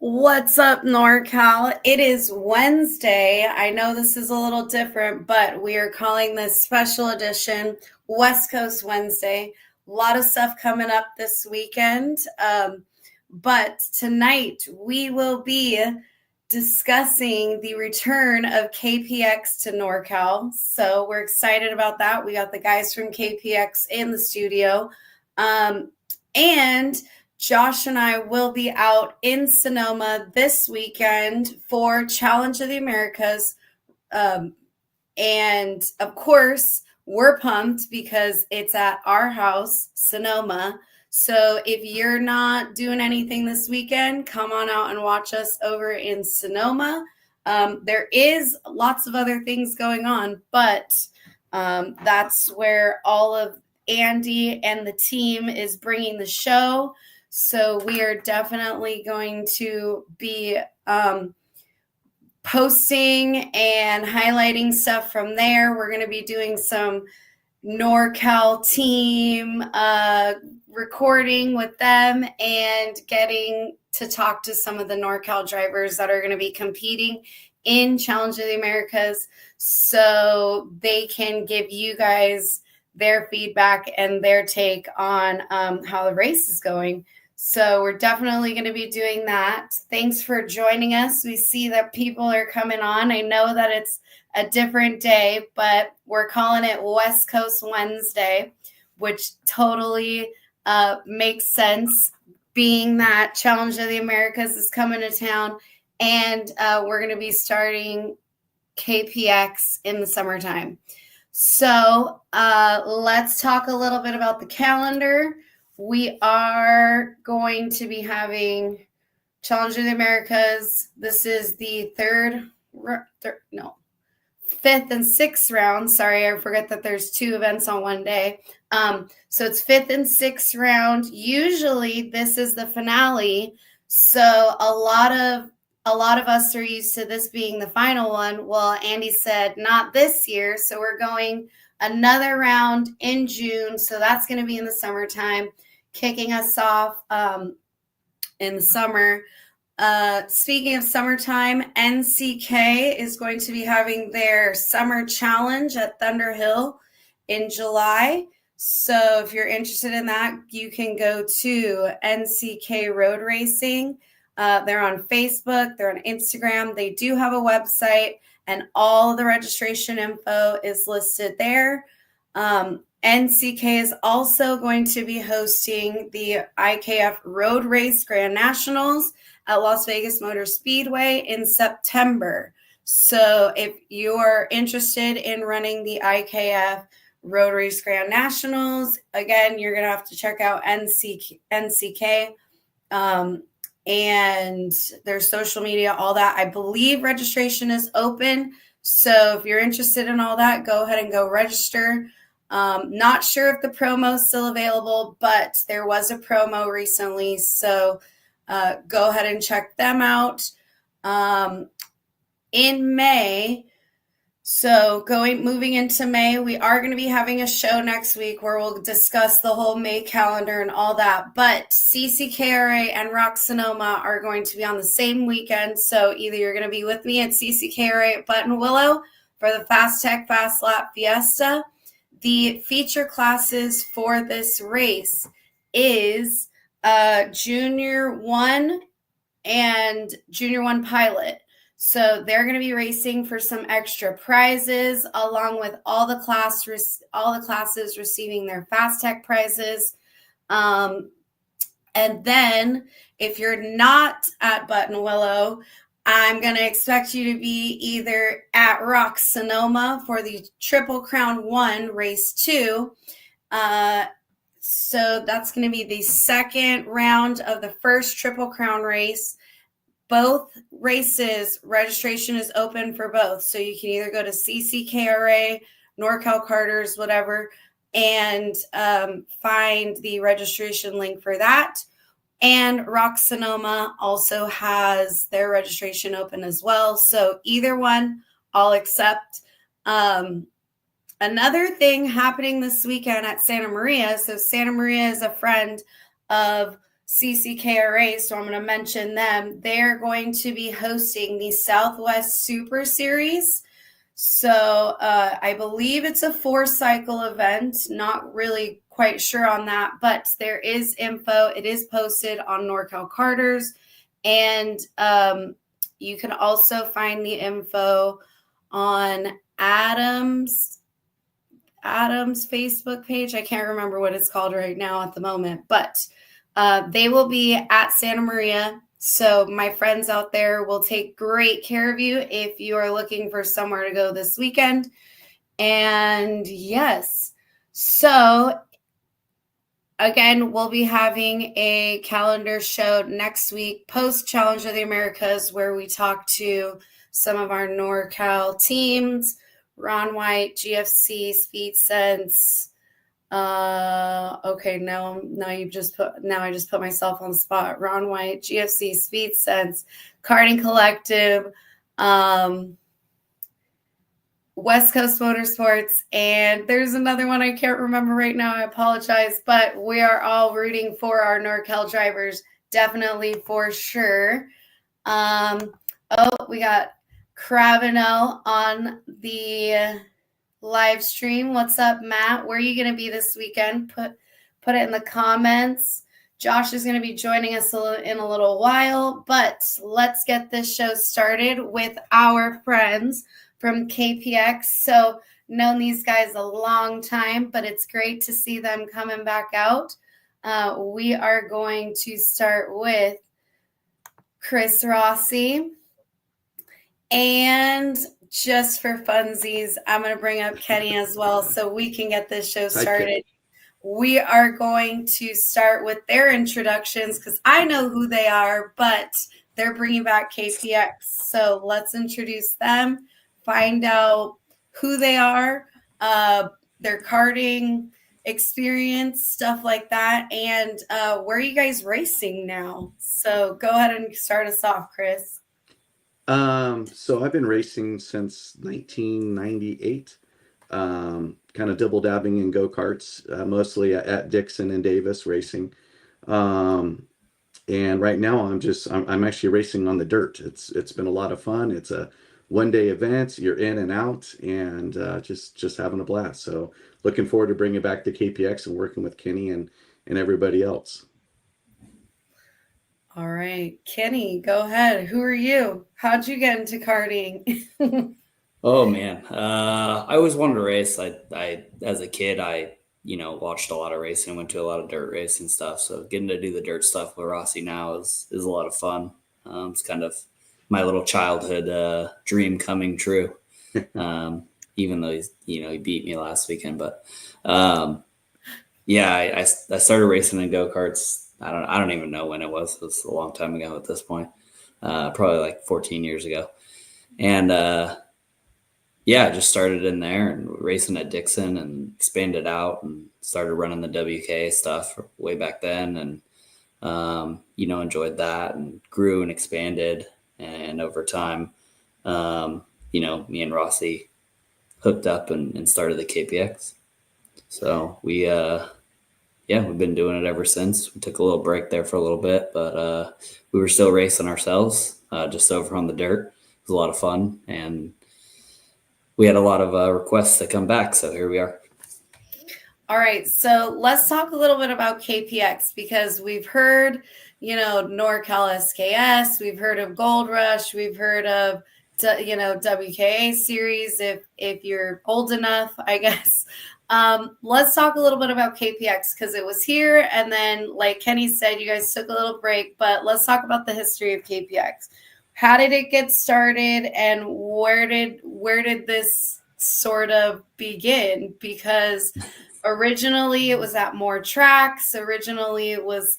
What's up, NorCal? It is Wednesday. I know this is a little different, but we are calling this special edition West Coast Wednesday. A lot of stuff coming up this weekend. But tonight we will be discussing the return of KPX to NorCal. So we're excited about that. We got the guys from KPX in the studio. And Josh and I will be out in Sonoma this weekend for Challenge of the Americas. And of course, we're pumped because it's at our house, Sonoma. So if you're not doing anything this weekend, come on out and watch us over in Sonoma. There is lots of other things going on, but that's where all of Andy and the team is bringing the show. So we are definitely going to be posting and highlighting stuff from there. We're going to be doing some NorCal team recording with them and getting to talk to some of the NorCal drivers that are going to be competing in Challenge of the Americas so they can give you guys their feedback and their take on how the race is going. So we're definitely going to be doing that. Thanks for joining us. We see that people are coming on. I know that it's a different day, but we're calling it West Coast Wednesday, which totally makes sense, being that Challenge of the Americas is coming to town, and we're going to be starting KPX in the summertime. So let's talk a little bit about the calendar. We are going to be having Challenge of the Americas. This is the fifth and sixth round. Sorry, I forget that there's two events on one day. So it's fifth and sixth round. Usually this is the finale. So a lot of us are used to this being the final one. Well, Andy said not this year. So we're going another round in June. So that's going to be in the summertime, kicking us off in the summer. Speaking of summertime, NCK is going to be having their summer challenge at Thunder Hill in July. So if you're interested in that, you can go to NCK Road Racing. They're on Facebook, they're on Instagram. They do have a website, and all the registration info is listed there. NCK is also going to be hosting the IKF Road Race Grand Nationals at Las Vegas Motor Speedway in September. So if you're interested in running the IKF Road Race Grand Nationals, again, you're going to have to check out NCK and their social media, all that. I believe registration is open. So if you're interested in all that, go ahead and go register. Not sure if the promo is still available, but there was a promo recently. So go ahead and check them out. In May, so moving into May, we are going to be having a show next week where we'll discuss the whole May calendar and all that. But CCKRA and ROK Sonoma are going to be on the same weekend. So either you're going to be with me at CCKRA at Buttonwillow for the Fast Tech Fast Lap Fiesta. The feature classes for this race is Junior 1 and Junior 1 Pilot. So they're going to be racing for some extra prizes, along with all the classes receiving their Fast Tech prizes. And then if you're not at Buttonwillow, I'm going to expect you to be either at ROK Sonoma for the Triple Crown 1 Race 2. So that's going to be the second round of the first Triple Crown race. Both races, registration is open for both. So you can either go to CCKRA, NorCal Karters, whatever, and find the registration link for that. And ROK Sonoma also has their registration open as well. So either one, I'll accept. Another thing happening this weekend at Santa Maria. So Santa Maria is a friend of CCKRA, so I'm going to mention them. They're going to be hosting the Southwest Super Series. So I believe it's a 4-cycle event. Not really quite sure on that, but there is info. It is posted on NorCal Karters, and you can also find the info on Adam's Facebook page. I can't remember what it's called right now at the moment, but they will be at Santa Maria. So my friends out there will take great care of you if you are looking for somewhere to go this weekend. And yes, so again, we'll be having a calendar show next week, post Challenge of the Americas, where we talk to some of our NorCal teams, Ron White, GFC, Speed Sense. Okay, now I just put myself on the spot. Ron White, GFC, Speed Sense, Karting Collective, West Coast Motorsports, and there's another one I can't remember right now. I apologize, but we are all rooting for our NorCal drivers, definitely for sure. We got Cravenel on the live stream. What's up, Matt? Where are you going to be this weekend? Put it in the comments. Josh is going to be joining us in a little while, but let's get this show started with our friends from KPX. So known these guys a long time, but it's great to see them coming back out. We are going to start with Chris Rossi, and just for funsies, I'm going to bring up Kenny as well so we can get this show started. We are going to start with their introductions because I know who they are, but they're bringing back KPX. So let's introduce them, find out who they are, their karting experience, stuff like that, and where are you guys racing now? So go ahead and start us off, Chris. So I've been racing since 1998, kind of double dabbing in go-karts, mostly at Dixon and Davis racing. And right now I'm actually racing on the dirt. It's been a lot of fun. It's a one-day event. You're in and out, and just having a blast. So looking forward to bringing back the KPX and working with Kenny and everybody else. All right, Kenny, go ahead. Who are you? How'd you get into karting? Oh man, I always wanted to race. I as a kid, I watched a lot of racing, went to a lot of dirt racing stuff. So getting to do the dirt stuff with Rossi now is a lot of fun. It's kind of my little childhood dream coming true. Even though he beat me last weekend, but I started racing in go-karts. I don't even know when it was. It was a long time ago at this point. Probably like 14 years ago. And just started in there and racing at Dixon and expanded out and started running the WK stuff way back then. And, enjoyed that and grew and expanded. And over time, me and Rossi hooked up and started the KPX. So we've been doing it ever since. We took a little break there for a little bit, but we were still racing ourselves just over on the dirt. It was a lot of fun, and we had a lot of requests to come back, so here we are. All right, so let's talk a little bit about KPX because we've heard, NorCal SKS, we've heard of Gold Rush, we've heard of, WKA series if you're old enough, I guess. Let's talk a little bit about KPX because it was here, and then, like Kenny said, you guys took a little break, but let's talk about the history of KPX. How did it get started, and where did this sort of begin? Because originally it was at more tracks. Originally it was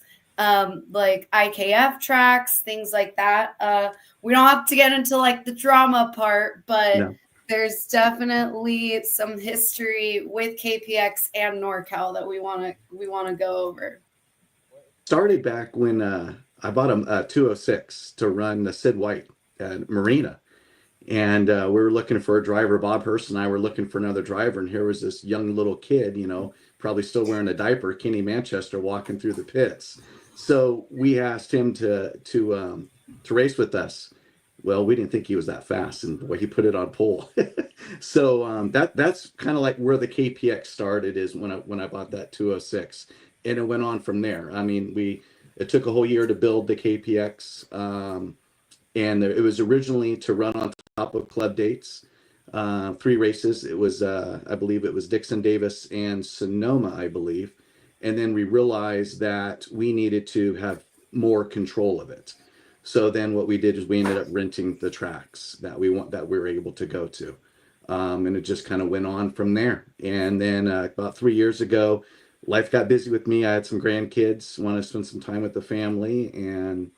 like IKF tracks, things like that. We don't have to get into like the drama part, but no. There's definitely some history with KPX and NorCal that we want to go over. Started back when I bought a 206 to run the Sid White Marina. And we were looking for a driver. Bob Hurst and I were looking for another driver. And here was this young little kid, probably still wearing a diaper, Kenny Manchester, walking through the pits. So we asked him to race with us. Well, we didn't think he was that fast, and boy, he put it on pole. So that's kind of like where the KPX started, is when I bought that 206, and it went on from there. I mean, it took a whole year to build the KPX, and it was originally to run on top of club dates. 3 races. It was I believe it was Dixon, Davis, and Sonoma, I believe. And then we realized that we needed to have more control of it. So then what we did is we ended up renting the tracks that we were able to go to. And it just kind of went on from there. And then about 3 years ago, life got busy with me. I had some grandkids, wanted to spend some time with the family. And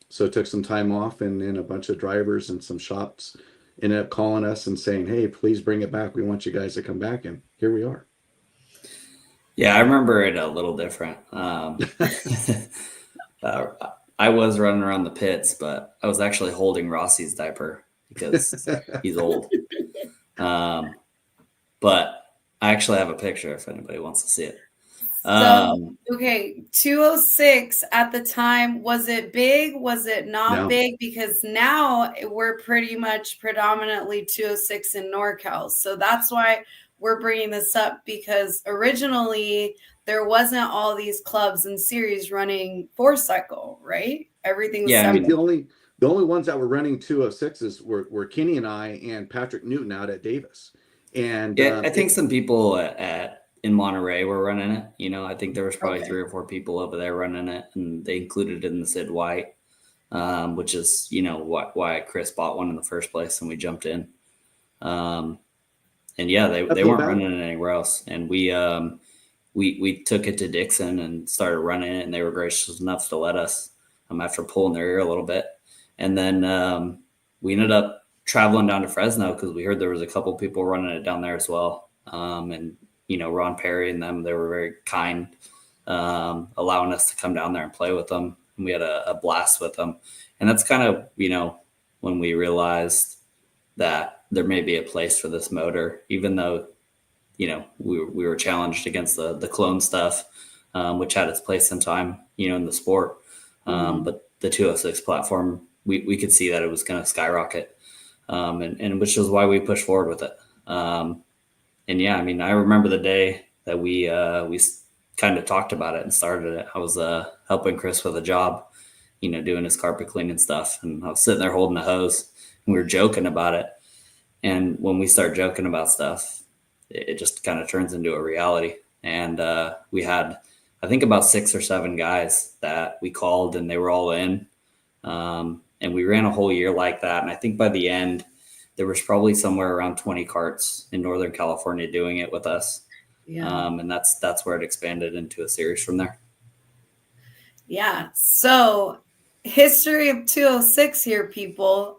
so took some time off, and then a bunch of drivers and some shops ended up calling us and saying, hey, please bring it back. We want you guys to come back. And here we are. Yeah, I remember it a little different. I was running around the pits, but I was actually holding Rossi's diaper because he's old. But I actually have a picture if anybody wants to see it. Okay, 206 at the time, was it big? Was it not big? Because now we're pretty much predominantly 206 in NorCal. So that's why we're bringing this up, because originally there wasn't all these clubs and series running 4-cycle, right? Everything was I mean, the only ones that were running 206s were Kenny and I and Patrick Newton out at Davis. And I think some people in Monterey were running it. You know, I think there was probably 3 or 4 people over there running it, and they included it in the Sid White, which is, you know, why Chris bought one in the first place, and we jumped in. And yeah, they weren't running it anywhere else. And we took it to Dixon and started running it, and they were gracious enough to let us, after pulling their ear a little bit. And then we ended up traveling down to Fresno because we heard there was a couple people running it down there as well. And, you know, Ron Perry and them, they were very kind, allowing us to come down there and play with them. And we had a blast with them. And that's kind of, you know, when we realized that there may be a place for this motor, even though, you know, we were challenged against the clone stuff, which had its place in time, you know, in the sport. But the 206 platform, we could see that it was going to skyrocket, and which is why we pushed forward with it. And yeah, I mean, I remember the day that we kind of talked about it and started it. I was helping Chris with a job, you know, doing his carpet cleaning stuff, and I was sitting there holding a hose, and we were joking about it. And when we start joking about stuff, it just kind of turns into a reality. And we had, I think, about 6 or 7 guys that we called, and they were all in. And we ran a whole year like that. And I think by the end, there was probably somewhere around 20 carts in Northern California doing it with us. Yeah. And that's where it expanded into a series from there. Yeah. So history of 206 here, people.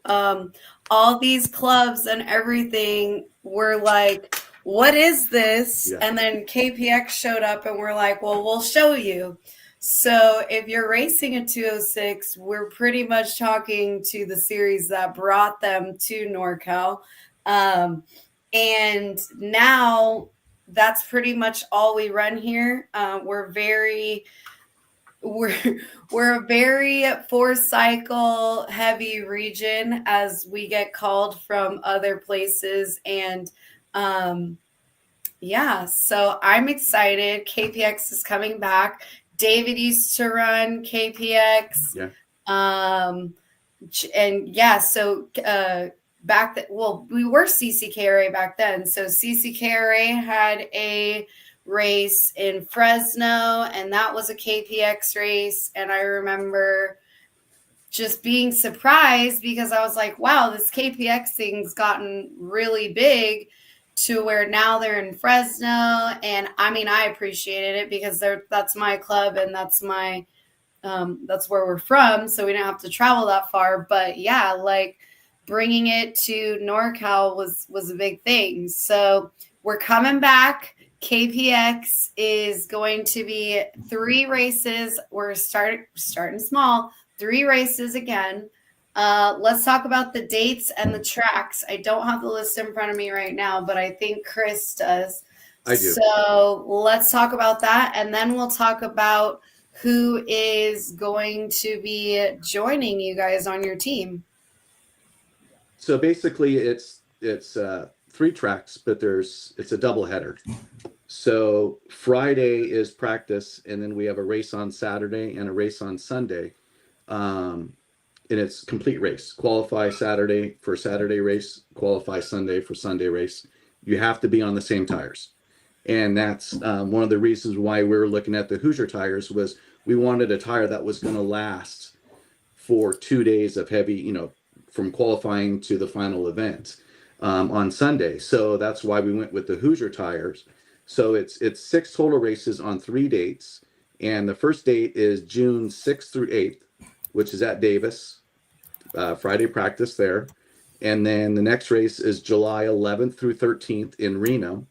All these clubs and everything were like, what is this? Yeah. And then KPX showed up and we're like, well, we'll show you. So if you're racing a 206, we're pretty much talking to the series that brought them to NorCal. And now that's pretty much all we run here. We're a very 4-cycle heavy region, as we get called from other places. And yeah, so I'm excited. KPX is coming back. David used to run KPX. Yeah. And yeah, so back then, well, we were CCKRA back then. So CCKRA had a race in Fresno, and that was a KPX race. And I remember just being surprised because I was like, wow, this KPX thing's gotten really big, to where now they're in Fresno. And I mean, I appreciated it because that's my club, and that's my that's where we're from, so we didn't have to travel that far. But yeah, like bringing it to NorCal was a big thing. So we're coming back. KPX is going to be 3 races. We're starting small, 3 races again. Let's talk about the dates and the tracks. I don't have the list in front of me right now, but I think Chris does. I do. So let's talk about that, and then we'll talk about who is going to be joining you guys on your team? So basically, it's 3 tracks, but it's a double header. So Friday is practice, and then we have a race on Saturday and a race on Sunday. And it's complete race. Qualify Saturday for Saturday race, qualify Sunday for Sunday race. You have to be on the same tires. And that's one of the reasons why we were looking at the Hoosier tires was we wanted a tire that was going to last for 2 days of heavy, from qualifying to the final event on Sunday. So that's why we went with the Hoosier tires. So it's 6 total races on 3 dates. And the first date is June 6th through 8th, which is at Davis. Friday practice there. And then the next race is July 11th through 13th in Reno.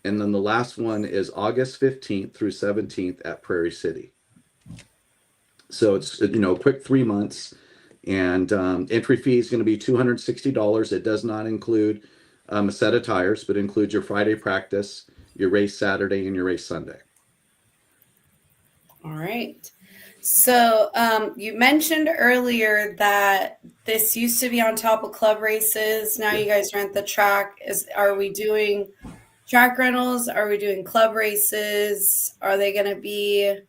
And then the last one is August 15th through 17th at Prairie City. So it's, a quick 3 months. And entry fee is going to be $260. It does not include a set of tires, but includes your Friday practice, your race Saturday, and your race Sunday. All right. So you mentioned earlier that this used to be on top of club races. Now you guys rent the track. Are we doing track rentals? Are we doing club races? Are they going to be?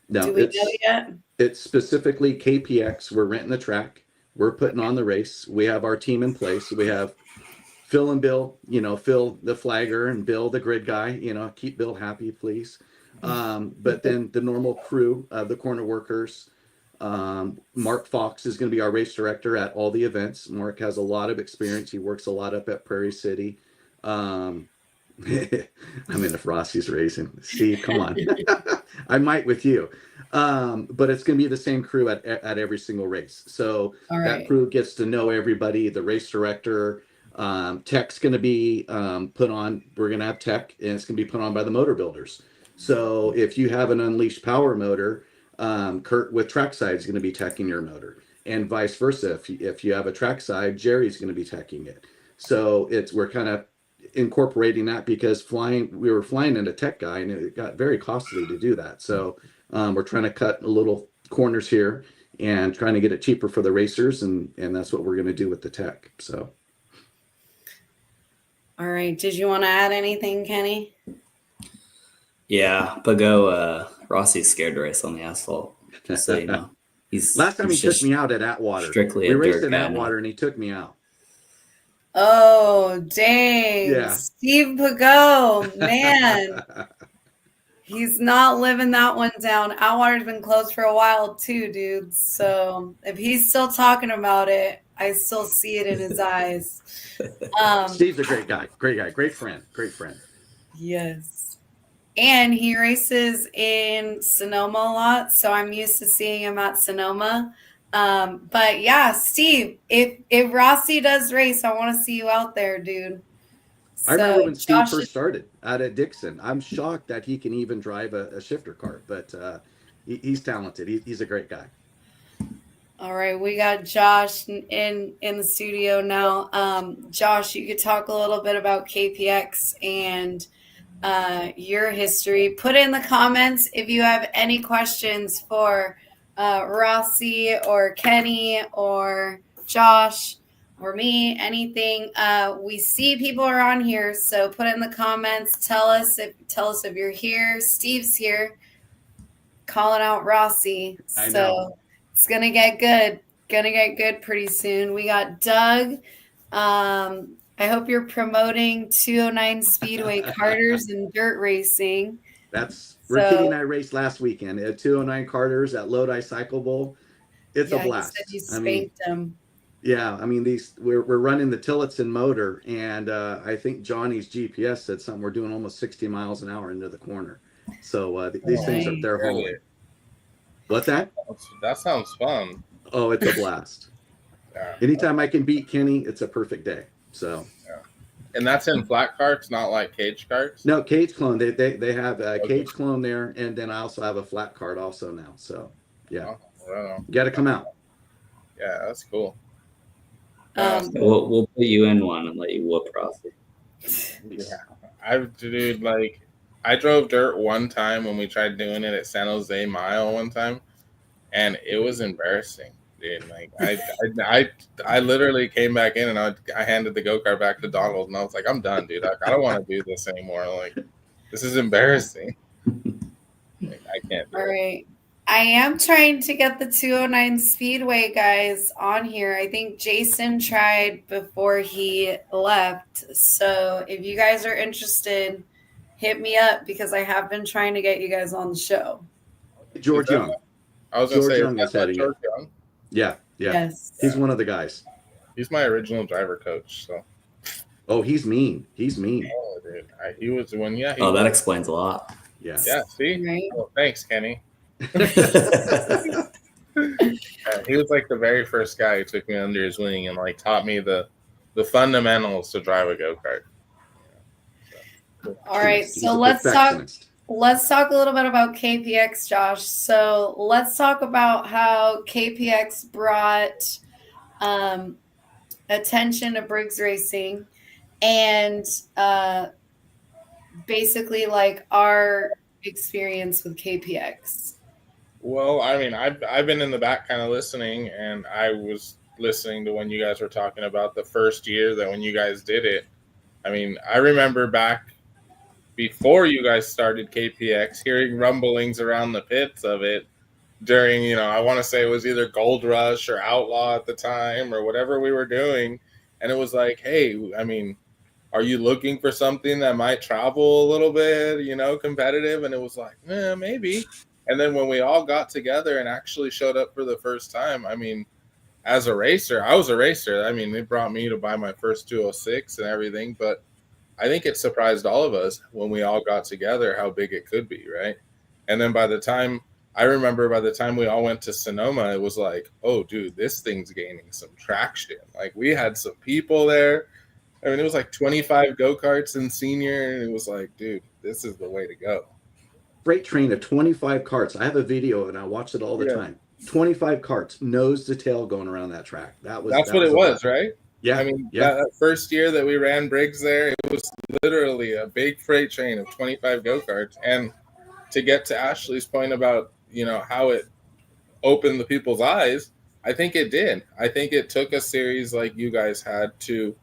No, do we know yet? It's specifically KPX. We're renting the track. We're putting on the race. We have our team in place. We have Phil and Bill. Phil the flagger and Bill the grid guy. Keep Bill happy, please. But then the normal crew, the corner workers. Mark Fox is going to be our race director at all the events. Mark has a lot of experience. He works a lot up at Prairie City. I mean, if Rossi's racing, Steve, come on. I might with you. But it's going to be the same crew at every single race. So that crew gets to know everybody, the race director. Tech's going to be put on. We're going to have tech, and it's going to be put on by the motor builders. So if you have an Unleashed Power motor, Kurt with Trackside is going to be teching your motor, and vice versa. If you have a Trackside, Jerry's going to be teching it. So we're kind of incorporating that because we were flying in a tech guy, and it got very costly to do that. So we're trying to cut a little corners here and trying to get it cheaper for the racers, and that's what we're going to do with the tech. So. All right. Did you want to add anything, Kenny? Yeah, but Rossi's scared to race on the asphalt. Just so you know. Last time he took me out at Atwater. Strictly we a raced dirt in guy Atwater now. and he took me out. Oh, dang. Yeah. Steve Pagot, man. He's not living that one down. Atwater's been closed for a while too, dude. So if he's still talking about it, I still see it in his eyes. Steve's a great guy. Great friend. Yes. And he races in Sonoma a lot, so I'm used to seeing him at Sonoma. But yeah, Steve, if Rossi does race, I want to see you out there, dude. I remember when Steve first started out at Dixon. I'm shocked that he can even drive a shifter cart, but he's talented. He's a great guy. All right, we got Josh in the studio now. Josh, you could talk a little bit about KPX and your history. Put in the comments if you have any questions for Rossi or Kenny or Josh or me, anything. We see people are on here, so put it in the comments. Tell us if you're here. Steve's here calling out Rossi. I know. It's gonna get good pretty soon. We got Doug. I hope you're promoting 209 Speedway Karters and dirt racing. Ricky and I raced last weekend at 209 Karters at Lodi Cycle Bowl. It's a blast. You said you spanked them. Yeah, I mean we're running the Tillotson motor, and I think Johnny's GPS said something. We're doing almost 60 miles an hour into the corner. So these things are they're holy. What's that? That sounds fun. Oh, it's a blast. Yeah. Anytime I can beat Kenny, it's a perfect day. So. Yeah. And that's in flat carts, not like cage carts? No, cage clone. They have a cage clone there, and then I also have a flat cart also now. So yeah, you got to come out. Yeah, that's cool. We'll put you in one and let you whoop Rossi. Yeah, I've dude like I drove dirt one time when we tried doing it at San Jose Mile one time, and it was embarrassing, dude. Like I literally came back in and I handed the go-kart back to Donald, and I was like, I'm done, dude. I don't want to do this anymore. Like, this is embarrassing. Like, I can't do All it. right. I am trying to get the 209 Speedway guys on here. I think Jason tried before he left. So if you guys are interested, hit me up because I have been trying to get you guys on the show. George Young. I was gonna George say, Young is heading George it. Young. Yeah. Yes. He's one of the guys. He's my original driver coach. So. Oh, he's mean. He's mean. Oh, dude. He was the one. Yeah. That explains a lot. Yeah. Yeah. See. Right. Well, thanks, Kenny. He was like the very first guy who took me under his wing and like taught me the fundamentals to drive a go-kart. All right. He's So a let's talk perfectionist. a little bit about KPX, Josh. So let's talk about how KPX brought attention to Briggs Racing and basically like our experience with KPX. Well, I mean, I've been in the back kind of listening, and I was listening to when you guys were talking about the first year that when you guys did it. I mean, I remember back before you guys started KPX, hearing rumblings around the pits of it during, I want to say it was either Gold Rush or Outlaw at the time or whatever we were doing. And it was like, hey, I mean, are you looking for something that might travel a little bit, competitive? And it was like, maybe. And then when we all got together and actually showed up for the first time, I mean, as a racer, I was a racer. I mean, they brought me to buy my first 206 and everything, but I think it surprised all of us when we all got together how big it could be, right? And then by the time we all went to Sonoma, it was like, oh, dude, this thing's gaining some traction. Like, we had some people there. I mean, it was like 25 go-karts in senior, and it was like, dude, this is the way to go. Freight train of 25 carts. I have a video and I watch it all the time. 25 carts, nose to tail, going around that track. That's what it was, right? Yeah. I mean, that first year that we ran Briggs there, it was literally a big freight train of 25 go-karts. And to get to Ashley's point about, how it opened the people's eyes, I think it did. I think it took a series like you guys had to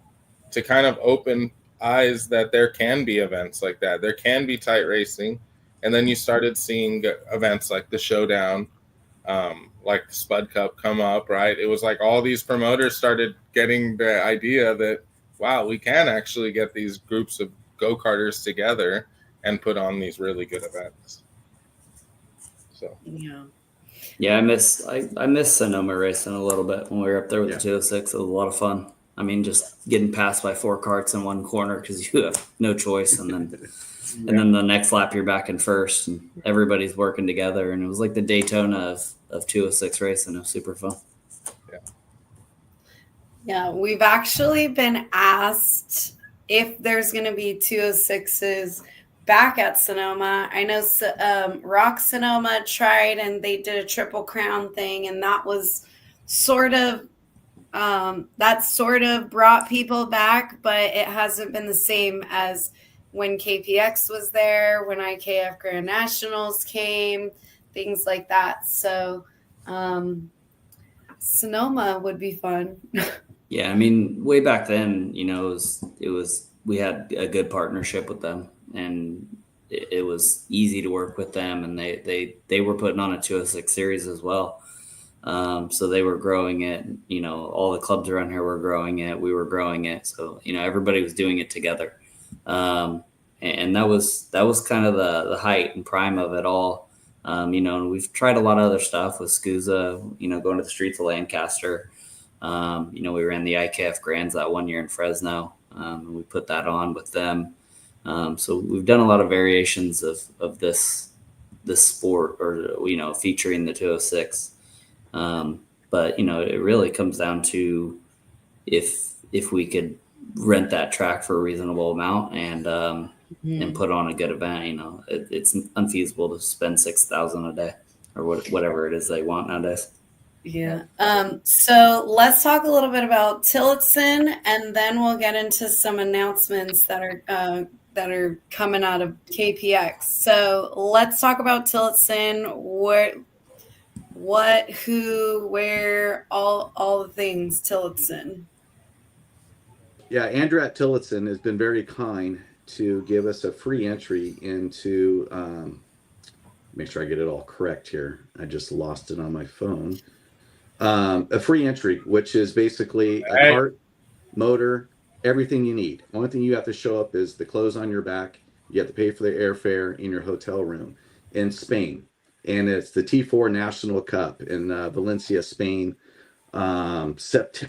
kind of open eyes that there can be events like that. There can be tight racing. And then you started seeing events like the Showdown, like the Spud Cup come up, right? It was like all these promoters started getting the idea that, wow, we can actually get these groups of go-karters together and put on these really good events. So yeah, I miss Sonoma racing a little bit when we were up there with the 206. It was a lot of fun. I mean, just getting passed by 4 carts in one corner because you have no choice, and then and then the next lap you're back in first, and everybody's working together, and it was like the Daytona of 206 racing. It was super fun. Yeah, we've actually been asked if there's going to be 206s back at Sonoma. I know ROK Sonoma tried and they did a Triple Crown thing, and that was sort of brought people back, but it hasn't been the same as when KPX was there, when IKF Grand Nationals came, things like that. So Sonoma would be fun. Yeah, I mean, way back then, it was we had a good partnership with them, and it was easy to work with them, and they were putting on a 206 series as well. So they were growing it, all the clubs around here were growing it. We were growing it. So, everybody was doing it together. And that was kind of the height and prime of it all. And we've tried a lot of other stuff with SCUSA, going to the streets of Lancaster. We ran the IKF Grands that one year in Fresno. And we put that on with them. So we've done a lot of variations of this sport, or, featuring the 206. But it really comes down to if we could rent that track for a reasonable amount and put on a good event. It's unfeasible to spend $6,000 a day or whatever it is they want nowadays. Yeah. So let's talk a little bit about Tillotson, and then we'll get into some announcements that are that are coming out of KPX. So let's talk about Tillotson. What, who, where, all the things Tillotson. Yeah, Andrew at Tillotson has been very kind to give us a free entry into, make sure I get it all correct here. I just lost it on my phone. A free entry, which is basically a cart, motor, everything you need. Only thing you have to show up is the clothes on your back. You have to pay for the airfare in your hotel room in Spain. And it's the T4 National Cup in Valencia, Spain. October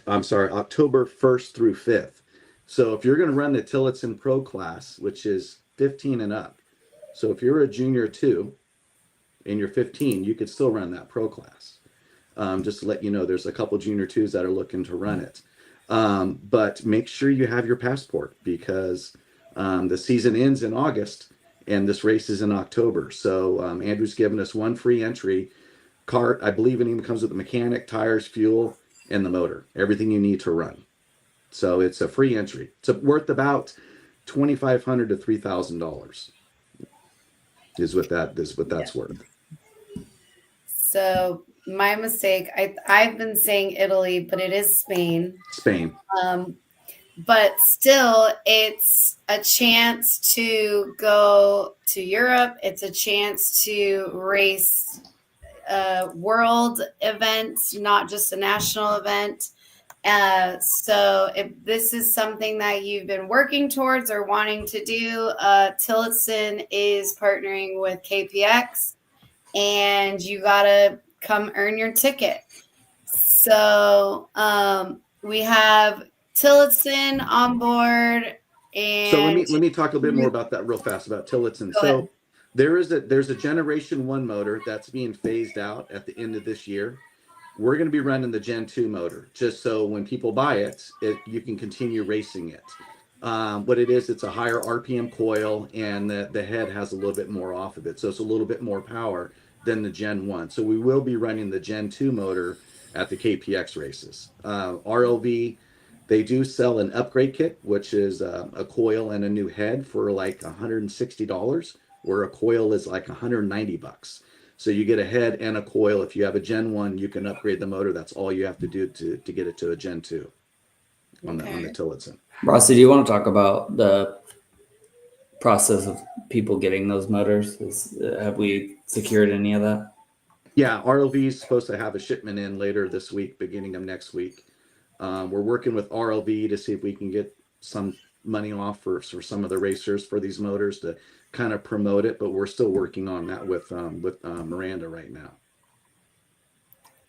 1st through 5th. So if you're going to run the Tillotson Pro class, which is 15 and up, so if you're a junior 2 and you're 15, you could still run that pro class. Just to let you know, there's a couple junior 2s that are looking to run it. But make sure you have your passport, because the season ends in August and this race is in October. So Andrew's given us one free entry. Cart, I believe it even comes with the mechanic, tires, fuel, and the motor, everything you need to run. So it's a free entry. It's worth about $2,500 to $3,000 is what that's worth. So my mistake. I've been saying Italy, but it is Spain. Spain. But still, it's a chance to go to Europe. It's a chance to race world events, not just a national event. So if this is something that you've been working towards or wanting to do, Tillotson is partnering with KPX, and you gotta come earn your ticket. So we have Tillotson on board. And so let me talk a bit more about that real fast about Tillotson. So there's a Generation 1 motor that's being phased out at the end of this year. We're going to be running the Gen 2 motor, just so when people buy it, you can continue racing it. What it is, it's a higher RPM coil, and the head has a little bit more off of it. So it's a little bit more power than the Gen 1. So we will be running the Gen 2 motor at the KPX races. ROV, they do sell an upgrade kit, which is a coil and a new head for like $160, where a coil is like $190. So you get a head and a coil. If you have a Gen 1, you can upgrade the motor. That's all you have to do to get it to a Gen 2 on the Tillotson. Rossi, do you want to talk about the process of people getting those motors? Have we secured any of that? Yeah, ROV is supposed to have a shipment in later this week, beginning of next week. We're working with ROV to see if we can get some money off for some of the racers for these motors to kind of promote it, but we're still working on that with Miranda right now.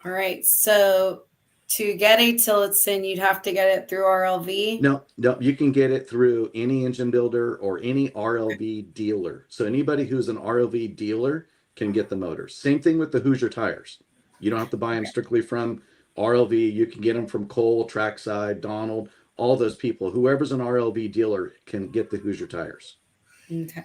All right. So to get a Tillotson, you'd have to get it through RLV? No, you can get it through any engine builder or any RLV dealer. So anybody who's an RLV dealer can get the motors. Same thing with the Hoosier tires. You don't have to buy them strictly from RLV. You can get them from Cole, Trackside, Donald, all those people. Whoever's an RLV dealer can get the Hoosier tires. Okay.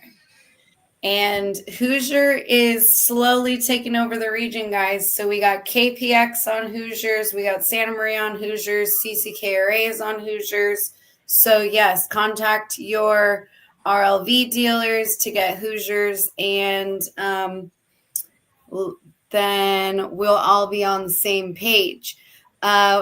And Hoosier is slowly taking over the region, guys. So we got KPX on Hoosiers. We got Santa Maria on Hoosiers. CCKRA is on Hoosiers. So, yes, contact your RLV dealers to get Hoosiers, and then we'll all be on the same page.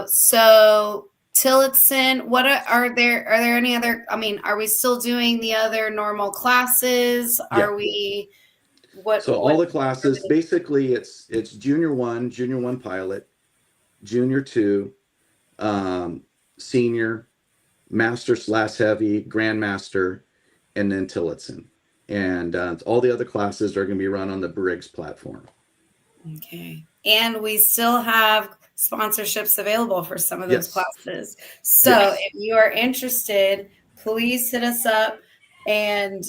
So Tillotson, what are there any other, are we still doing the other normal classes? Yeah. Are we all the classes, basically it's junior 1 pilot, junior 2, senior, master / heavy, grandmaster, and then Tillotson. And all the other classes are going to be run on the Briggs platform. Okay. And we still have sponsorships available for some of those classes. So if you are interested, please hit us up, and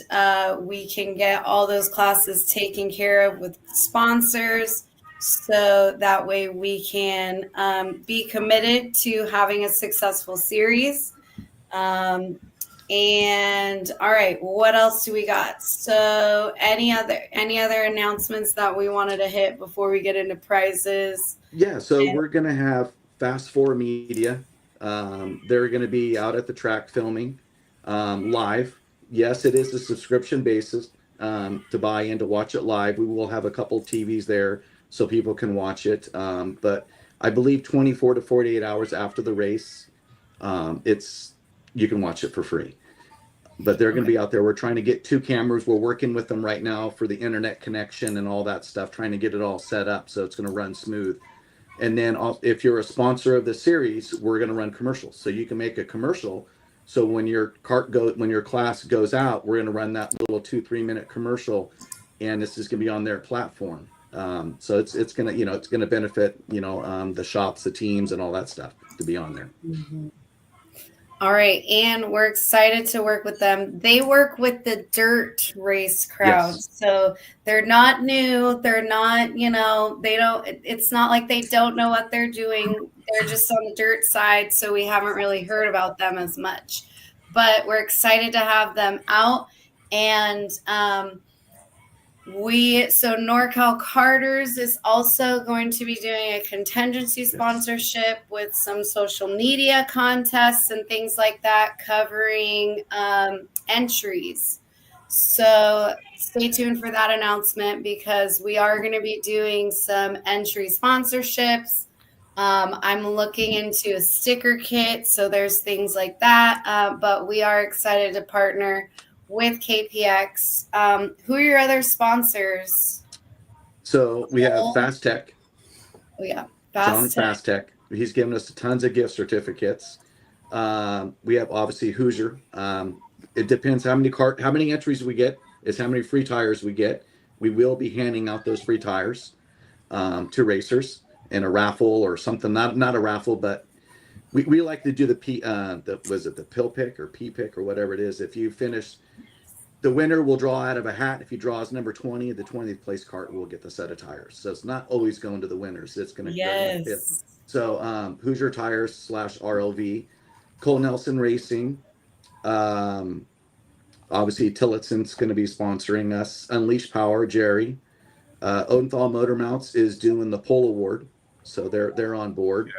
we can get all those classes taken care of with sponsors. So that way we can be committed to having a successful series. And all right, what else do we got? So any other announcements that we wanted to hit before we get into prizes? Yeah, so we're going to have Fast 4 Media. They're going to be out at the track filming live. Yes, it is a subscription basis to buy in to watch it live. We will have a couple TVs there so people can watch it. But I believe 24 to 48 hours after the race, it's you can watch it for free. But they're going to be out there. We're trying to get 2 cameras. We're working with them right now for the internet connection and all that stuff, trying to get it all set up so it's going to run smooth. And then if you're a sponsor of the series, we're going to run commercials. So you can make a commercial. So when your class goes out, we're going to run that little 2-3 minute commercial, and this is going to be on their platform. So it's going to it's going to benefit the shops, the teams, and all that stuff to be on there. Mm-hmm. All right, and we're excited to work with them. They work with the dirt race crowd. Yes. So they're not new. They're not, they don't, it's not like they don't know what they're doing. They're just on the dirt side. So we haven't really heard about them as much. But we're excited to have them out. And NorCal Karters is also going to be doing a contingency sponsorship with some social media contests and things like that, covering entries. So stay tuned for that announcement, because we are going to be doing some entry sponsorships. I'm looking into a sticker kit, so there's things like that. But we are excited to partner with KPX. Who are your other sponsors? So we have Fast Tech. Oh yeah, Fast Tech. He's given us tons of gift certificates. We have obviously Hoosier. It depends how many entries we get is how many free tires we get. We will be handing out those free tires to racers in a raffle or something. Not a raffle, but we like to do the pill pick or P pick or whatever it is. If you finish, the winner will draw out of a hat. If he draws number 20, the 20th place cart will get the set of tires. So it's not always going to the winners. It's going to fit. So Hoosier Tires / RLV, Cole Nelson Racing, obviously Tillotson's going to be sponsoring us. Unleash Power, Jerry, Odenthal Motor Mounts is doing the pole award, so they're on board.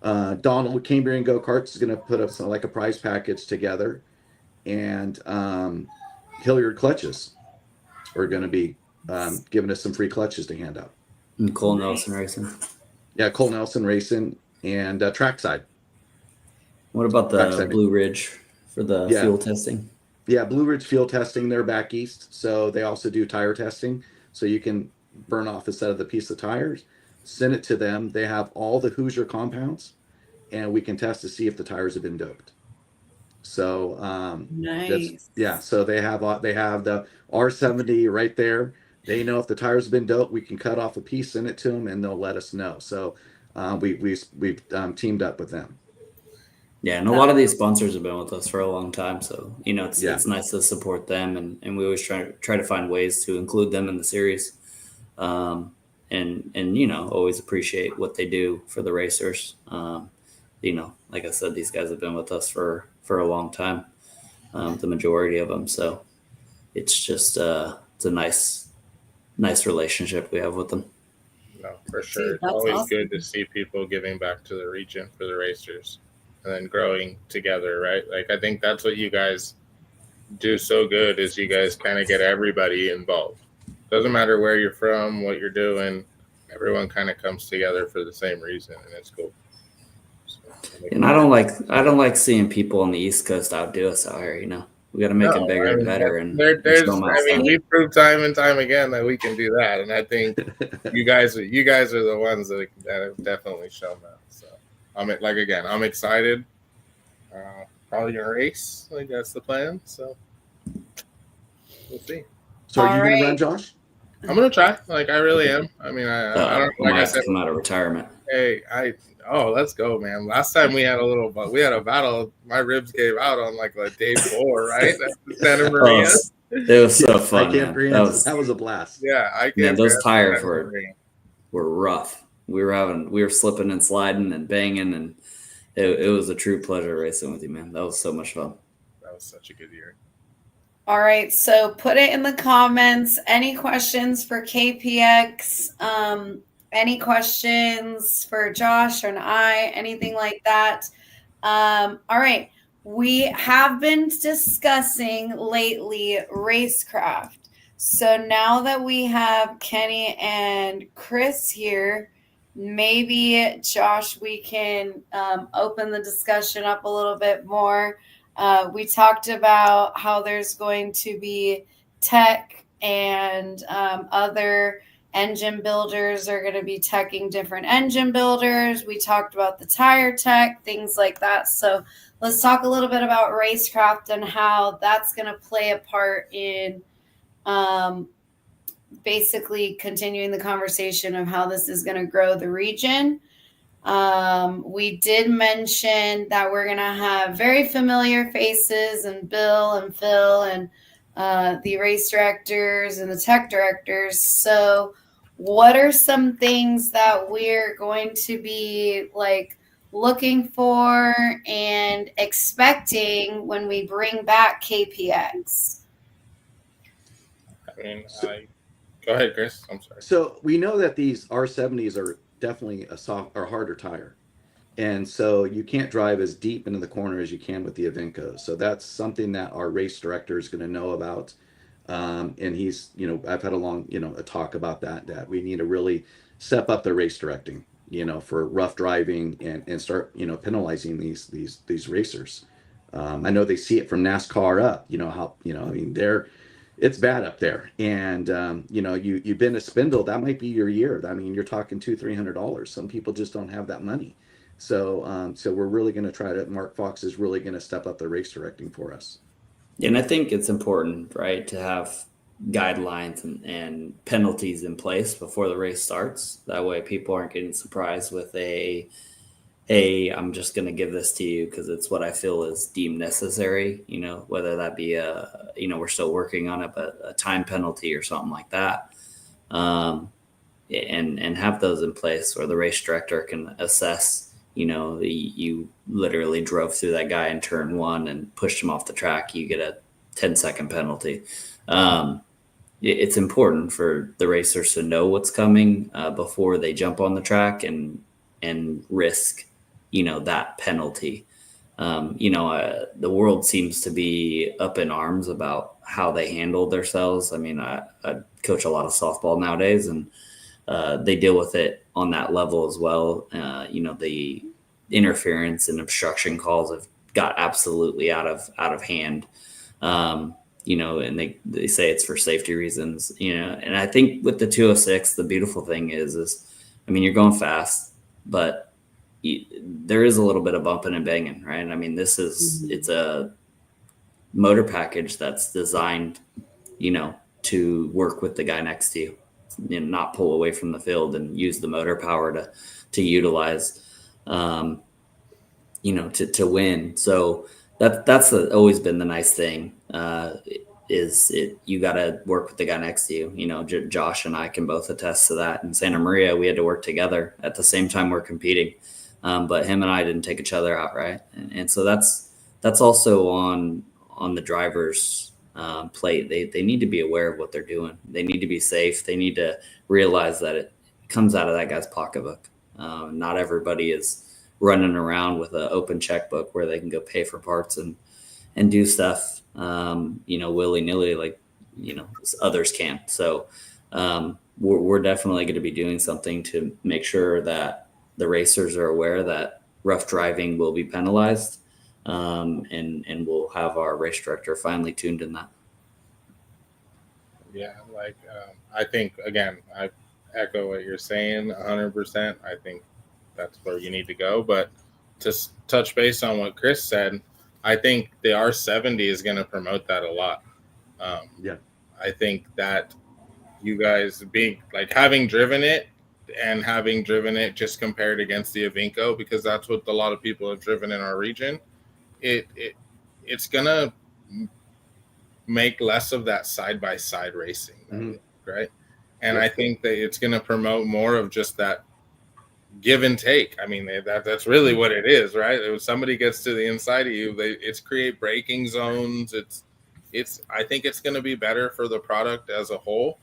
Donald Cambrian Go Karts is going to put up like a prize package together, and Hilliard Clutches are going to be giving us some free clutches to hand out. And Cole Nelson Racing. Yeah, Cole Nelson Racing and Trackside. What about the Blue Ridge for the fuel testing? Yeah, Blue Ridge fuel testing. They're back east, so they also do tire testing. So you can burn off a set of the piece of tires, send it to them. They have all the Hoosier compounds, and we can test to see if the tires have been doped. So nice. So they have the R70 right there. They know if the tires have been doped. We can cut off a piece, send it to them, and they'll let us know. So we've teamed up with them. Yeah, and a lot of these sponsors have been with us for a long time, so it's nice to support them, and we always try to find ways to include them in the series, and always appreciate what they do for the racers. Like I said, these guys have been with us for a long time, the majority of them. So it's just it's a nice relationship we have with them. No, for sure. It's always good to see people giving back to the region for the racers and then growing together, right? Like, I think that's what you guys do so good, is you guys kind of get everybody involved. Doesn't matter where you're from, what you're doing, everyone kind of comes together for the same reason, and it's cool. And I don't like seeing people on the East Coast outdo us out here. We got to make it bigger and better. And we prove time and time again that we can do that. And I think you guys are the ones that have definitely shown that. So I'm excited. Probably gonna race. I think that's the plan. So we'll see. So are you gonna run, Josh? I'm gonna try. Like, I really am. I mean, I don't. Like I said, come out of retirement. Hey, let's go, man. Last time we had a battle. My ribs gave out on like day 4, right? That's Santa Maria. It was so fun. That was a blast. Yeah, those tires were rough. We were slipping and sliding and banging, and it was a true pleasure racing with you, man. That was so much fun. That was such a good year. All right, so put it in the comments. Any questions for KPX? Any questions for Josh or I? Anything like that? All right, we have been discussing lately racecraft. So now that we have Kenny and Chris here, maybe Josh, we can open the discussion up a little bit more. We talked about how there's going to be tech and other engine builders are going to be teching different engine builders. We talked about the tire tech, things like that. So let's talk a little bit about racecraft and how that's going to play a part in basically continuing the conversation of how this is going to grow the region. We did mention that we're going to have very familiar faces, and Bill and Phil and the race directors and the tech directors. So what are some things that we're going to be like looking for and expecting when we bring back KPX? I mean, go ahead, Chris. I'm sorry. So we know that these R70s are definitely a soft or harder tire. And so you can't drive as deep into the corner as you can with the Evenco. So that's something that our race director is going to know about. And he's, I've had a talk about that we need to really step up the race directing, for rough driving and start, penalizing these racers. I know they see it from NASCAR up, it's bad up there. And, you've been a spindle, that might be your year. I mean, you're talking $200-300. Some people just don't have that money. So we're really going to try to, Mark Fox is really going to step up the race directing for us. And I think it's important, right, to have guidelines and penalties in place before the race starts. That way people aren't getting surprised with hey, I'm just going to give this to you because it's what I feel is deemed necessary, whether that be we're still working on it, but a time penalty or something like that. And have those in place where the race director can assess, you literally drove through that guy in turn 1 and pushed him off the track. You get a 10-second penalty. It's important for the racers to know what's coming before they jump on the track and risk, that penalty. The world seems to be up in arms about how they handle themselves. I mean, I coach a lot of softball nowadays, and they deal with it on that level as well. The interference and obstruction calls have got absolutely out of hand. And they say it's for safety reasons, and I think with the 206, the beautiful thing is, you're going fast, but there is a little bit of bumping and banging, right? I mean, it's a motor package that's designed, to work with the guy next to you and not pull away from the field and use the motor power to utilize, to win. So that's always been the nice thing. You got to work with the guy next to you. Josh and I can both attest to that. In Santa Maria, we had to work together at the same time we're competing. But him and I didn't take each other out, right? And so that's also on the driver's plate. They need to be aware of what they're doing. They need to be safe. They need to realize that it comes out of that guy's pocketbook. Not everybody is running around with an open checkbook where they can go pay for parts and do stuff, willy-nilly like, others can. So we're definitely going to be doing something to make sure that the racers are aware that rough driving will be penalized, and we'll have our race director finely tuned in that. Yeah, I think, again, I echo what you're saying 100%. I think that's where you need to go. But to touch base on what Chris said, I think the R70 is going to promote that a lot. I think that you guys having driven it just compared against the Evenco, because that's what a lot of people have driven in our region, it's going to make less of that side-by-side racing, right? And I think that it's going to promote more of just that give and take. I mean, that's really what it is, right? If somebody gets to the inside of you, it's create braking zones. I think it's going to be better for the product as a whole.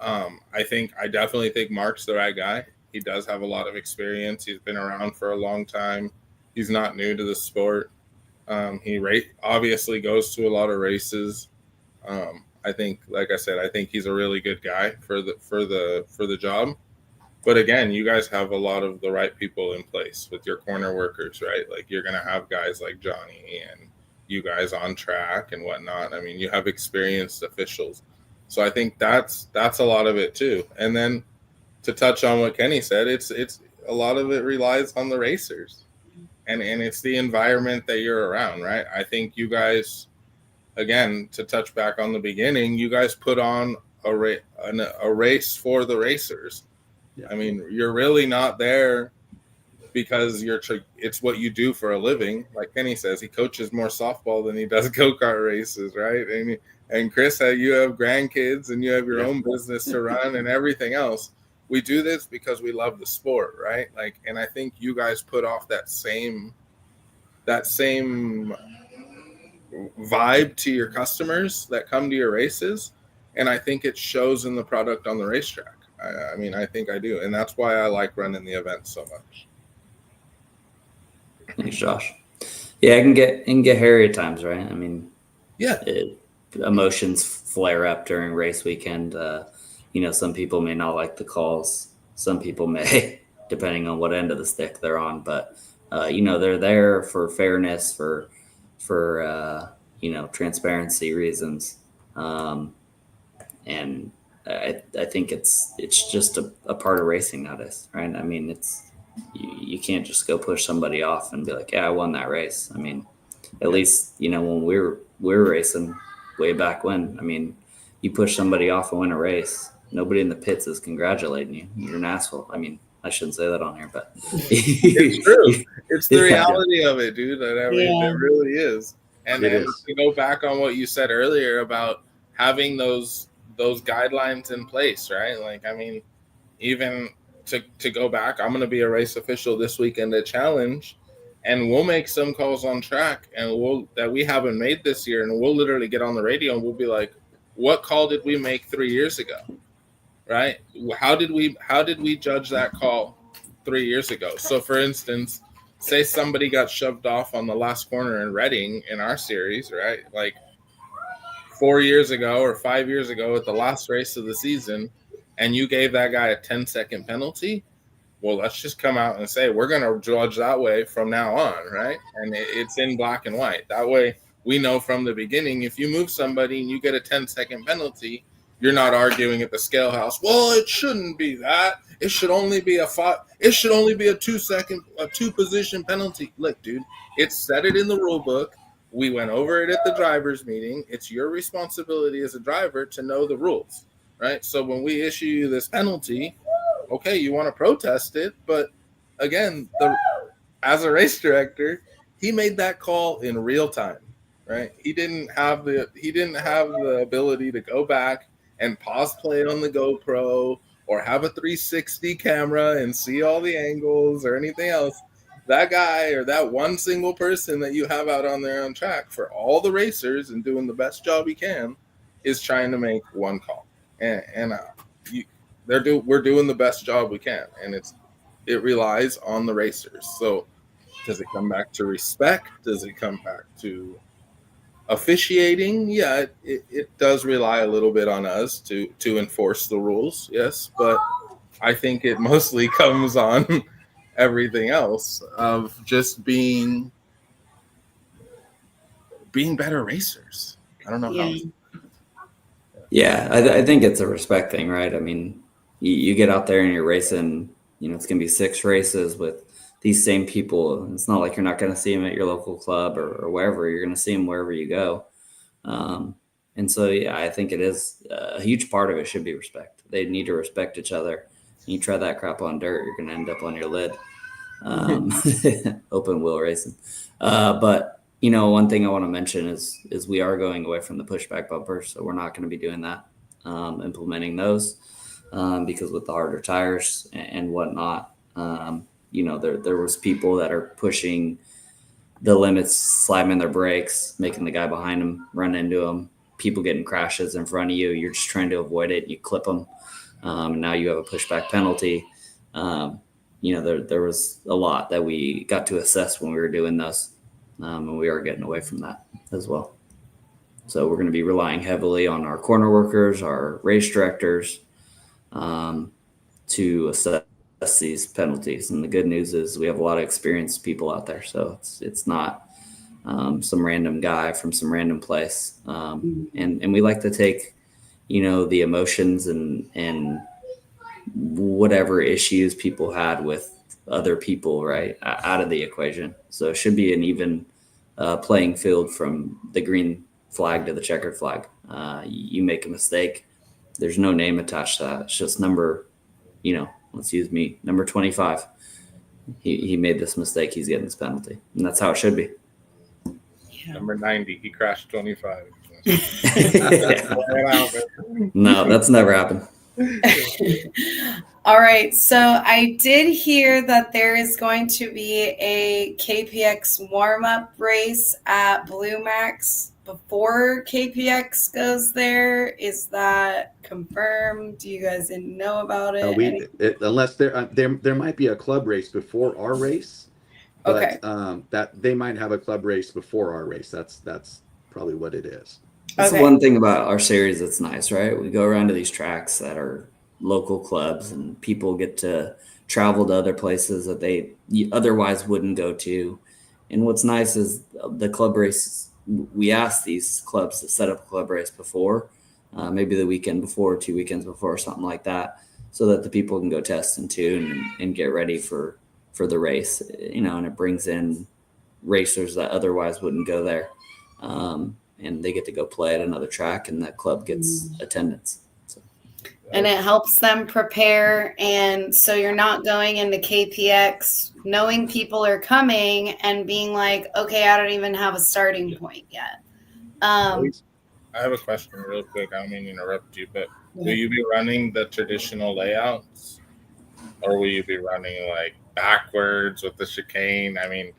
I definitely think Mark's the right guy. He does have a lot of experience. He's been around for a long time. He's not new to the sport. Obviously goes to a lot of races. I think, like I said, I think he's a really good guy for the job. But again, you guys have a lot of the right people in place with your corner workers, right? Like you're going to have guys like Johnny and you guys on track and whatnot. I mean, you have experienced officials. So I think that's a lot of it too. And then to touch on what Kenny said, it's a lot of it relies on the racers. And it's the environment that you're around, right? I think you guys, again, to touch back on the beginning, you guys put on a race for the racers. Yeah. I mean, you're really not there because it's what you do for a living. Like Kenny says, he coaches more softball than he does go-kart races, right? And Chris, you have grandkids and you have your own business to run and everything else. We do this because we love the sport, right? Like, and I think you guys put off that same vibe to your customers that come to your races, and I think it shows in the product on the racetrack. I mean, I think I do, and that's why I like running the event so much. Thanks, Josh. Yeah, it can get hairy at times, right? I mean, emotions flare up during race weekend. Some people may not like the calls. Some people may, depending on what end of the stick they're on. But they're there for fairness, for transparency reasons, and I think it's just a part of racing nowadays, right? I mean, you can't just go push somebody off and be like, yeah, I won that race. I mean, at least when we were racing way back when, I mean, you push somebody off and win a race, nobody in the pits is congratulating you. You're an asshole. I mean, I shouldn't say that on here, but it's true. It's the reality of it, dude. I mean, it really is. And to go back on what you said earlier about having those guidelines in place, right? Like, I mean, even to go back, I'm going to be a race official this weekend at Challenge, and we'll make some calls on track that we haven't made this year, and we'll literally get on the radio and we'll be like, what call did we make 3 years ago? Right? How did we judge that call 3 years ago? So for instance, say somebody got shoved off on the last corner in Reading in our series, right? Like 4 years ago or 5 years ago at the last race of the season, and you gave that guy a 10-second penalty. Well, let's just come out and say we're going to judge that way from now on, right? And it's in black and white. That way we know from the beginning, if you move somebody and you get a 10-second penalty, you're not arguing at the scale house. Well, it shouldn't be that. It should only be a 2-position penalty. Look, dude, it's set it in the rule book. We went over it at the driver's meeting. It's your responsibility as a driver to know the rules, right? So when we issue you this penalty, okay, you want to protest it, but again, as a race director, he made that call in real time, right? He didn't have the ability to go back and pause play on the GoPro or have a 360 camera and see all the angles or anything else. That guy or that one single person that you have out on there on track for all the racers and doing the best job he can is trying to make one call. We're doing the best job we can, and it relies on the racers. So does it come back to respect? Does it come back to officiating? Yeah, it does rely a little bit on us to enforce the rules, yes, but I think it mostly comes on everything else of just being better racers. I don't know how. Yeah, I think it's a respect thing, right? I mean, you get out there and you're racing, it's going to be 6 races with these same people. It's not like you're not going to see them at your local club or wherever. You're going to see them wherever you go. And so, yeah, I think it is a huge part of it should be respect. They need to respect each other. You try that crap on dirt, you're going to end up on your lid. Open wheel racing. But one thing I want to mention is we are going away from the pushback bumpers. So we're not going to be doing that, implementing those, because with the harder tires and whatnot, there was people that are pushing the limits, slamming their brakes, making the guy behind them run into them, people getting crashes in front of you. You're just trying to avoid it. You clip them. And now you have a pushback penalty. There was a lot that we got to assess when we were doing those. And we are getting away from that as well. So we're going to be relying heavily on our corner workers, our race directors, to assess these penalties. And the good news is we have a lot of experienced people out there. So it's not some random guy from some random place. And we like to take, the emotions and whatever issues people had with other people, right, out of the equation. So it should be an even playing field from the green flag to the checkered flag. You make a mistake, there's no name attached to that. It's just number, let's use me, number 25. He made this mistake, he's getting this penalty. And that's how it should be. Yeah. Number 90, he crashed 25. No, that's never happened. All right. So I did hear that there is going to be a KPX warm-up race at Blue Max before KPX goes there. Is that confirmed? Do you guys didn't know about it? Unless there might be a club race before our race, but Okay. That they might have a club race before our race. That's probably what it is. That's Okay. one thing about our series that's nice, right? We go around to these tracks that are local clubs, and people get to travel to other places that they otherwise wouldn't go to. And what's nice is the club race. We ask these clubs to set up a club race before, maybe the weekend before, 2 weekends before, or something like that, so that the people can go test and tune and get ready for the race. And it brings in racers that otherwise wouldn't go there. And they get to go play at another track, and that club gets attendance. So. And it helps them prepare. And so you're not going into KPX knowing people are coming and being like, okay, I don't even have a starting point yet. I have a question real quick. I don't mean to interrupt you, but will you be running the traditional layouts, or will you be running like backwards with the chicane? I mean,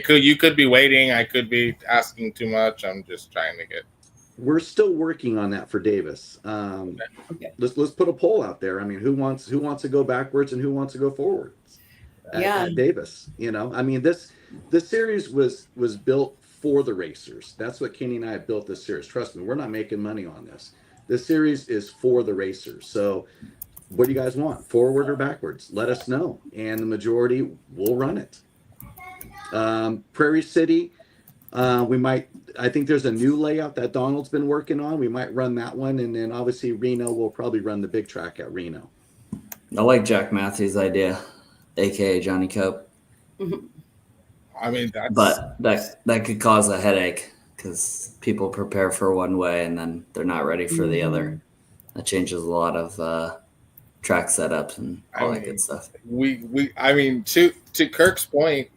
you could be waiting. I could be asking too much. I'm just trying to get. We're still working on that for Davis. Okay. Let's put a poll out there. I mean, who wants to go backwards and who wants to go forwards? At Davis. I mean, this series was built for the racers. That's what Kenny and I have built this series. Trust me, we're not making money on this. This series is for the racers. So what do you guys want? Forward or backwards? Let us know. And the majority will run it. Prairie City, I think there's a new layout that Donald's been working on. We might run that one. And then obviously Reno, we'll probably run the big track at Reno. I like Jack Matthews' idea, aka Johnny Cope. I mean, but that could cause a headache because people prepare for one way and then they're not ready for the other. That changes a lot of track setups and all that good stuff. To Kirk's point,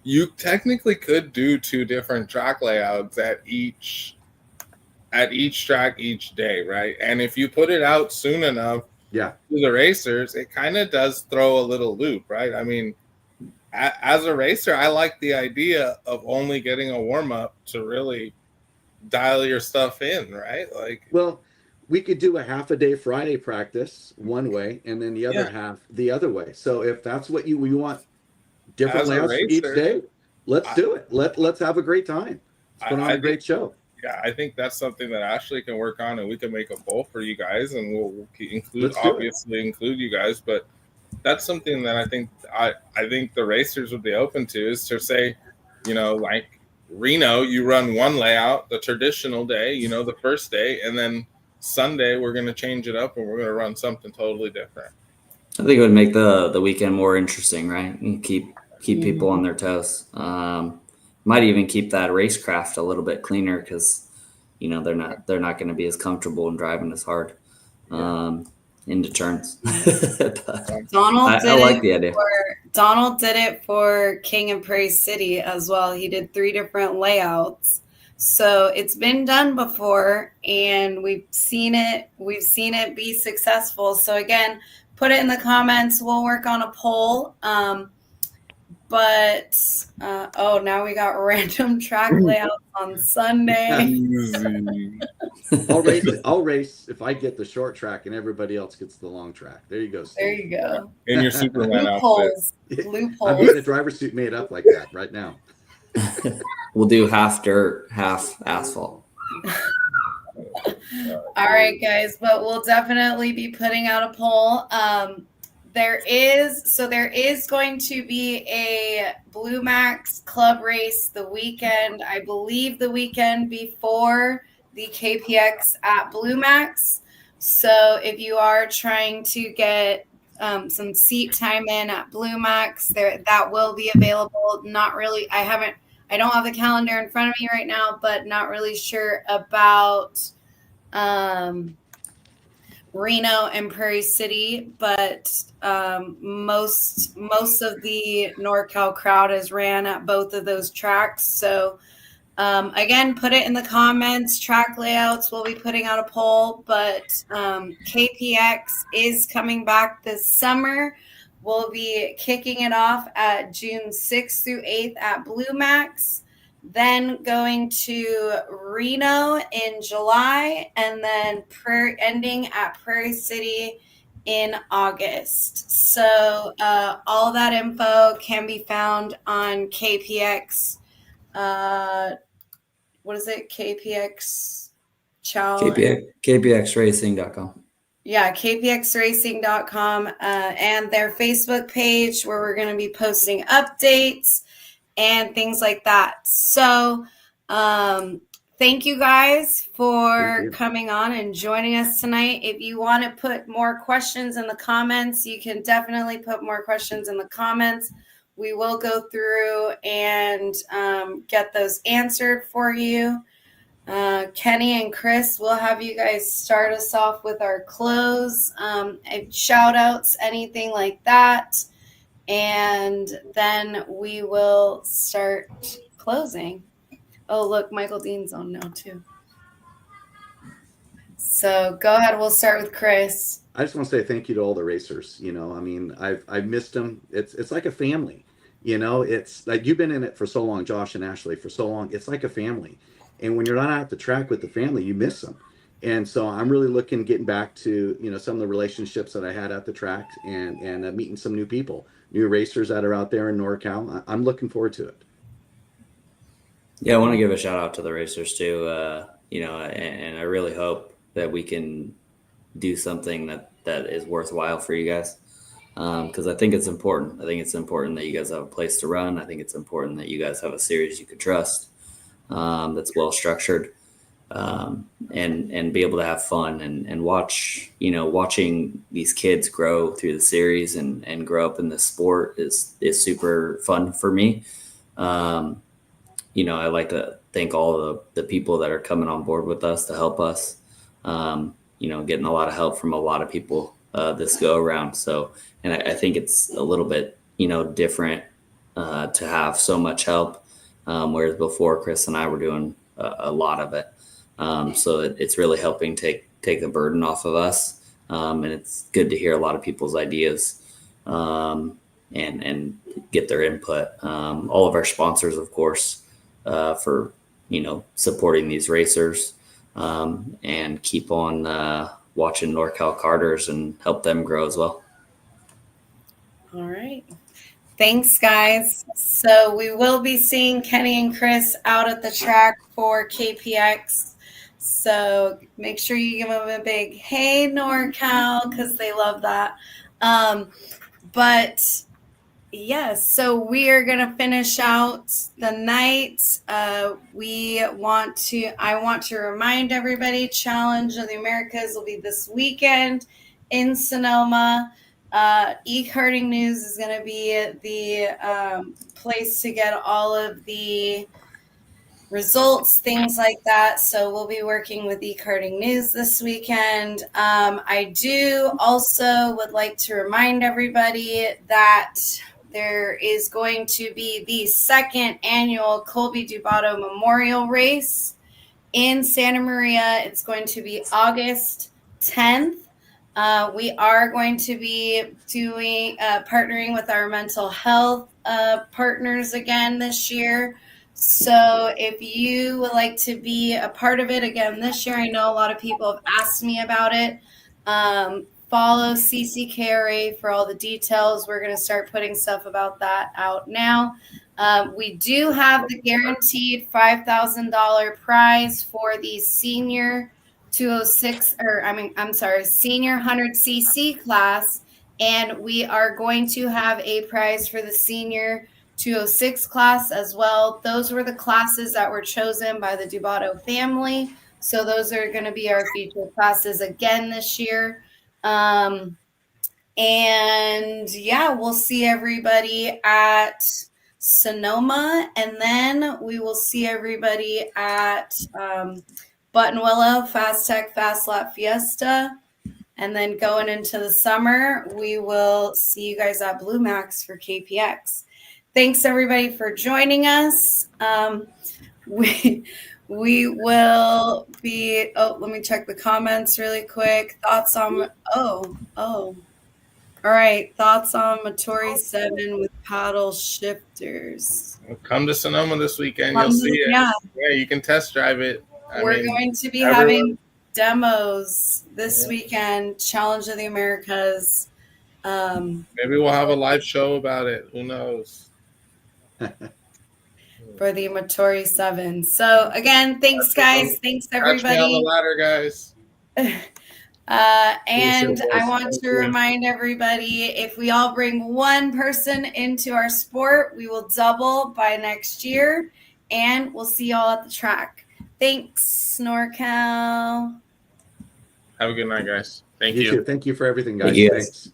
you technically could do 2 different track layouts at each track each day, right? And if you put it out soon enough to the racers, it kind of does throw a little loop, right? I mean, as a racer, I like the idea of only getting a warm-up to really dial your stuff in, right? Well, we could do a half a day Friday practice one way and then the other half the other way. So if that's what you want, different layouts for each day, let's do it. Let's have a great time. Let's put on a great show. Yeah, I think that's something that Ashley can work on, and we can make a poll for you guys, and we'll include you guys. But that's something that I think the racers would be open to, is to say, like Reno, you run one layout the traditional day, the first day, and then Sunday we're going to change it up and we're going to run something totally different. I think it would make the weekend more interesting, right? And keep people on their toes. Might even keep that racecraft a little bit cleaner because they're not going to be as comfortable and driving as hard into turns. Donald did it for King and Prairie City as well. He did 3 different layouts. So it's been done before, and we've seen it be successful. So again, put it in the comments. We'll work on a poll. Now we got random track layouts on Sunday. I'll race if I get the short track and everybody else gets the long track. There you go, Steve. There you go. In your Superman Loopholes. outfit. Loopholes. I'm getting a driver's suit made up like that right now. We'll do half dirt, half asphalt. All right, guys, but we'll definitely be putting out a poll. There is going to be a Blue Max Club race the weekend, I believe the weekend before the KPX at Blue Max. So if you are trying to get some seat time in at Blue Max, that will be available. Not really, I don't have the calendar in front of me right now, but not really sure about Reno and Prairie City, but most of the NorCal crowd is ran at both of those tracks. So again, put it in the comments. Track layouts, we'll be putting out a poll, but KPX is coming back this summer. We'll be kicking it off at June 6th through 8th at Blue Max. Then going to Reno in July, and then ending at Prairie City in August. So all that info can be found on KPX. What is it? KPX Challenge. KPXracing.com. Yeah, kpxracing.com and their Facebook page where we're going to be posting updates and things like that. So thank you guys for coming on and joining us tonight. If you want to put more questions in the comments, you can definitely put more questions in the comments. We will go through and get those answered for you. Kenny and Chris, we'll have you guys start us off with our close, shout outs, anything like that. And then we will start closing. Oh, look, Michael Dean's on now too. So go ahead. We'll start with Chris. I just want to say thank you to all the racers. You know, I mean, I've missed them. It's like a family. You know, it's like you've been in it for so long, Josh and Ashley, for so long. It's like a family. And when you're not at the track with the family, you miss them. And so I'm really getting back to, you know, some of the relationships that I had at the track and meeting some new people, new racers that are out there in NorCal. I'm looking forward to it. Yeah, I want to give a shout out to the racers too. You know, and I really hope that we can do something that is worthwhile for you guys. Because I think it's important. I think it's important that you guys have a place to run. I think it's important that you guys have a series you could trust, that's well structured, and be able to have fun and watch, you know, watching these kids grow through the series and grow up in this sport is super fun for me. You know, I like to thank all the people that are coming on board with us to help us, you know, getting a lot of help from a lot of people this go around. So, and I think it's a little bit, you know, different to have so much help, whereas before Chris and I were doing a lot of it. So it's really helping take the burden off of us. And it's good to hear a lot of people's ideas and get their input. All of our sponsors, of course, for, you know, supporting these racers, and keep on watching NorCal Karters and help them grow as well. All right. Thanks, guys. So we will be seeing Kenny and Chris out at the track for KPX. So make sure you give them a big hey, NorCal, because they love that. But yes, so we are going to finish out the night. I want to remind everybody, Challenge of the Americas will be this weekend in Sonoma. E-Karting News is going to be the place to get all of the results, things like that. So we'll be working with E-Karting News this weekend. I do also would like to remind everybody that there is going to be the second annual Colby Dubato Memorial Race in Santa Maria. It's going to be August 10th. We are going to be doing partnering with our mental health partners again this year. So if you would like to be a part of it again this year, I know a lot of people have asked me about it. Follow CCKRA for all the details. We're going to start putting stuff about that out now. We do have the guaranteed $5,000 prize for the senior 206, senior 100cc class. And we are going to have a prize for the senior 206 class as well. Those were the classes that were chosen by the Dubato family. So those are going to be our featured classes again this year. And yeah, we'll see everybody at Sonoma, and then we will see everybody at Buttonwillow, Fast Tech Fast Lap Fiesta. And then going into the summer, we will see you guys at Blue Max for KPX. Thanks everybody for joining us. We will be, let me check the comments really quick. Thoughts on, all right. Thoughts on Motori 7 with paddle shifters. Come to Sonoma this weekend. You'll see it. Yeah, you can test drive it. We're going to be having demos this weekend, Challenge of the Americas. Maybe we'll have a live show about it. Who knows? For the Motori 7. So again, thanks guys. Thanks everybody. Catch me on the ladder, guys. And I want to remind everybody, if we all bring one person into our sport, we will double by next year, and we'll see y'all at the track. Thanks, NorCal. Have a good night, guys. Thank you. Thank you for everything, guys. Thank you. Thanks.